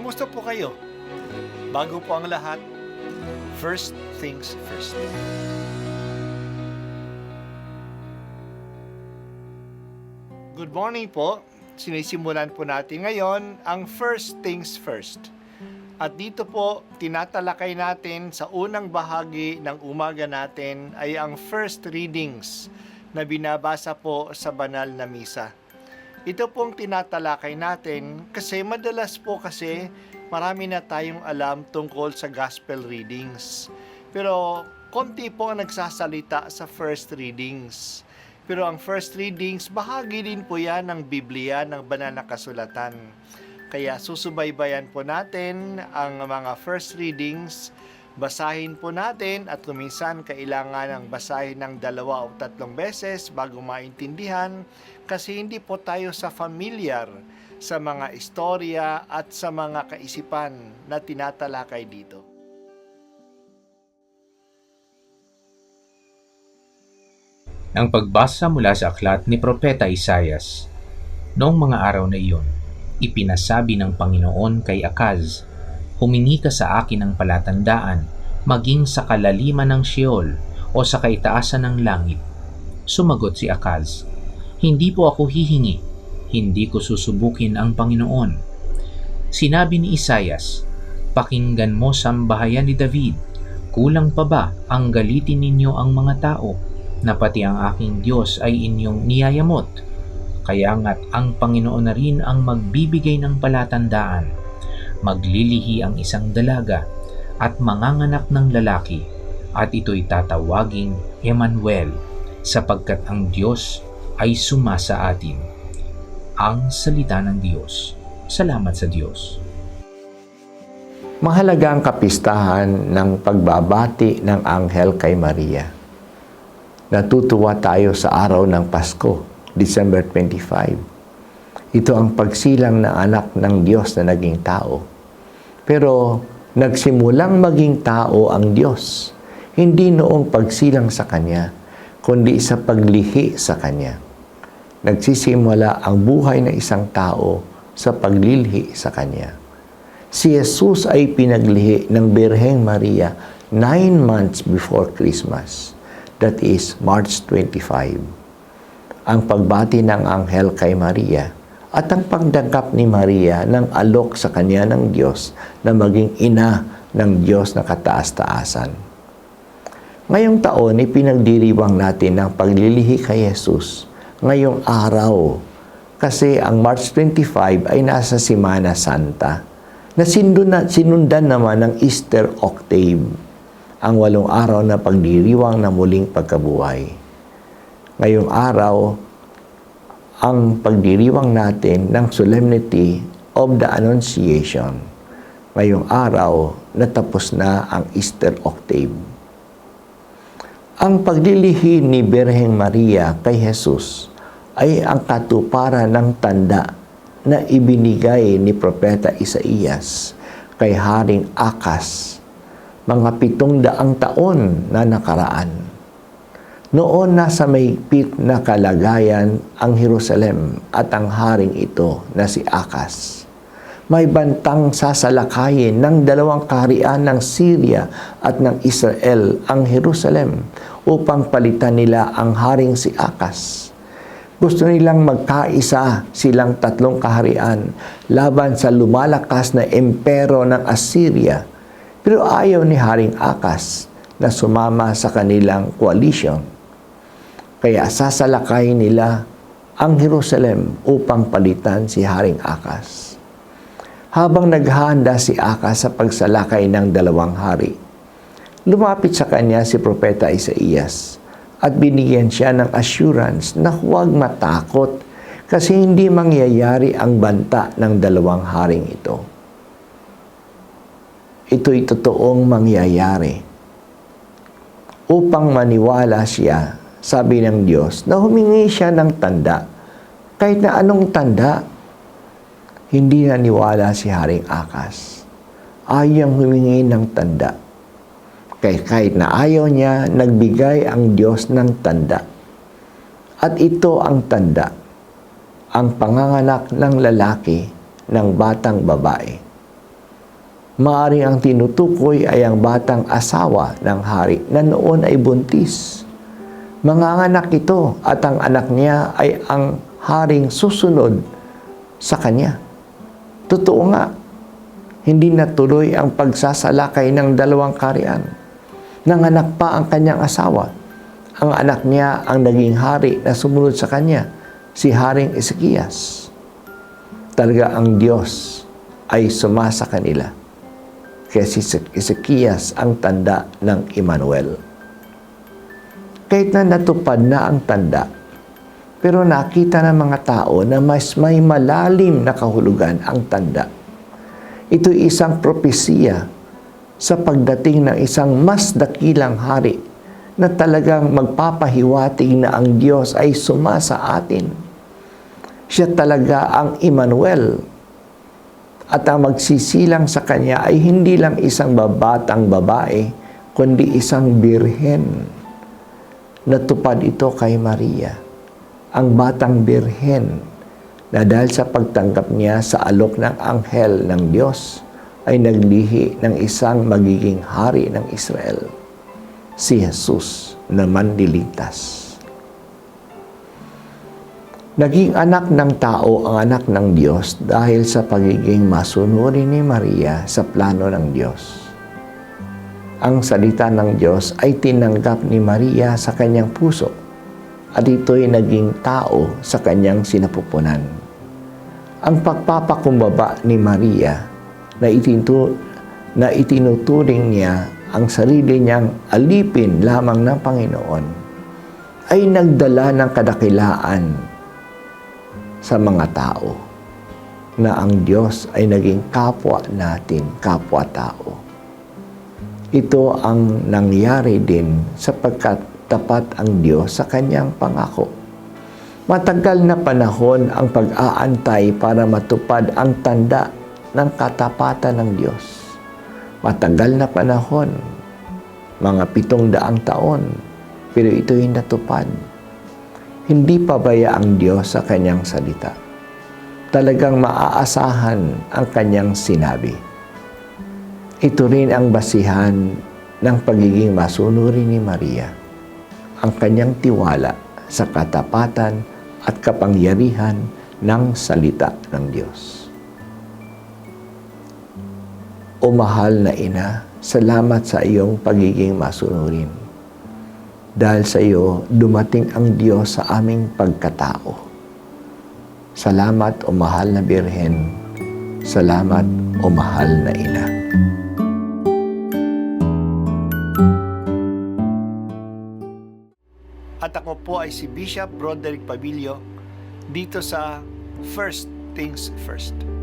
Kamusta po kayo? Bago po ang lahat, first things first. Good morning po. Sinisimulan po natin ngayon ang first things first. At dito po, tinatalakay natin sa unang bahagi ng umaga natin ay ang first readings na binabasa po sa banal na misa. Ito pong tinatalakay natin kasi madalas po kasi marami na tayong alam tungkol sa gospel readings. Pero konti po ang nagsasalita sa first readings. Pero ang first readings, bahagi din po yan ng Biblia, ng banal na kasulatan. Kaya susubaybayan po natin ang mga first readings, basahin po natin at kuminsan kailangan ng basahin ng 2 o 3 beses bago maintindihan kasi hindi po tayo familiar sa mga istorya at sa mga kaisipan na tinatalakay dito. Ang pagbasa mula sa aklat ni Propeta Isaias. Noong mga araw na iyon, ipinasabi ng Panginoon kay Akaz, "Humingi ka sa akin ng palatandaan, maging sa kalaliman ng Sheol o sa kaitaasan ng langit." Sumagot si Akaz, "Hindi po ako hihingi, hindi ko susubukin ang Panginoon." Sinabi ni Isaias, "Pakinggan mo sambahayan ni David, kulang pa ba ang galitin ninyo ang mga tao, na pati ang aking Diyos ay inyong niyayamot? Kaya nga't ang Panginoon na rin ang magbibigay ng palatandaan. Maglilihi ang isang dalaga at manganganak ng lalaki, at ito'y tatawaging Emmanuel, sapagkat ang Diyos ay sumasa atin." Ang salita ng Diyos. Salamat sa Diyos. Mahalaga ang kapistahan ng pagbabati ng anghel kay Maria. Natutuwa tayo sa araw ng Pasko, December 25. Ito ang pagsilang ng anak ng Diyos na naging tao. Pero nagsimulang maging tao ang Diyos, hindi noong pagsilang sa Kanya, kundi sa paglihi sa Kanya. Nagsisimula ang buhay ng isang tao sa paglilihi sa Kanya. Si Jesus ay pinaglihi ng Birheng Maria 9 months before Christmas. That is March 25. Ang pagbati ng anghel kay Maria at ang pagdangkap ni Maria ng alok sa kanya ng Diyos na maging ina ng Diyos na kataas-taasan. Ngayong taon, ipinagdiriwang natin ang paglilihi kay Jesus ngayong araw kasi ang March 25 ay nasa Semana Santa na sinundan naman ng Easter Octave, ang 8 araw na pagdiriwang na muling pagkabuhay. Ngayong araw, ang pagdiriwang natin ng Solemnity of the Annunciation. Ngayong araw, natapos na ang Easter Octave. Ang paglilihi ni Birheng Maria kay Jesus ay ang katuparan ng tanda na ibinigay ni Propeta Isaias kay Haring Akas mga 700 taon na nakaraan. Noon nasa mahigpit na kalagayan ang Jerusalem at ang haring ito na si Akas. May bantang sasalakayin ng 2 kaharian ng Syria at ng Israel ang Jerusalem upang palitan nila ang haring si Akas. Gusto nilang magkaisa silang 3 kaharian laban sa lumalakas na impero ng Assyria. Pero ayaw ni Haring Akas na sumama sa kanilang koalisyon. Kaya sasalakay nila ang Jerusalem upang palitan si Haring Akas. Habang naghahanda si Akas sa pagsalakay ng 2 hari, lumapit sa kanya si Propeta Isaias at binigyan siya ng assurance na huwag matakot kasi hindi mangyayari ang banta ng 2 haring ito. Ito'y totoong mangyayari. Upang maniwala siya, sabi ng Diyos, na humingi siya ng tanda. Kahit na anong tanda, hindi naniwala si Haring Akas. Ayaw humingi ng tanda. Kahit na ayaw niya, nagbigay ang Diyos ng tanda. At ito ang tanda, ang panganganak ng lalaki ng batang babae. Maaring ang tinutukoy ay ang batang asawa ng hari na noon ay buntis. Manganganak ito at ang anak niya ay ang haring susunod sa kanya. Totoo nga, hindi natuloy ang pagsasalakay ng dalawang kaharian. Nanganak pa ang kanyang asawa. Ang anak niya ang naging hari na sumunod sa kanya, si Haring Ezekias. Talaga ang Diyos ay sumasa kanila. Kaya si Ezekias ang tanda ng Emmanuel. Kahit na natupad na ang tanda, pero nakita ng mga tao na mas may malalim na kahulugan ang tanda. Ito'y isang propesiya sa pagdating ng isang mas dakilang hari na talagang magpapahiwatig na ang Diyos ay sumasa atin. Siya talaga ang Emmanuel. At ang magsisilang sa kanya ay hindi lang isang babatang babae, kundi isang birhen. Natupad ito kay Maria, ang batang birhen, na dahil sa pagtanggap niya sa alok ng anghel ng Diyos, ay naglihi ng isang magiging hari ng Israel, si Jesus na manliligtas. Naging anak ng tao ang anak ng Diyos dahil sa pagiging masunurin ni Maria sa plano ng Diyos. Ang salita ng Diyos ay tinanggap ni Maria sa kanyang puso at ito'y naging tao sa kanyang sinapupunan. Ang pagpapakumbaba ni Maria na itinuturing niya ang sarili niyang alipin lamang ng Panginoon ay nagdala ng kadakilaan sa mga tao na ang Diyos ay naging kapwa natin, kapwa-tao. Ito ang nangyari din sapagkat tapat ang Diyos sa kanyang pangako. Matagal na panahon ang pag-aantay para matupad ang tanda ng katapatan ng Diyos. Matagal na panahon, mga 700 taon, pero ito'y natupad. Hindi pabaya ang Diyos sa kanyang salita. Talagang maaasahan ang kanyang sinabi. Ito rin ang basihan ng pagiging masunuri ni Maria, ang kanyang tiwala sa katapatan at kapangyarihan ng salita ng Diyos. O mahal na ina, salamat sa iyong pagiging masunurin. Dahil sa iyo, dumating ang Diyos sa aming pagkatao. Salamat o mahal na Birhen. Salamat o mahal na ina. At ako po ay si Bishop Broderick Pabilio dito sa First Things First.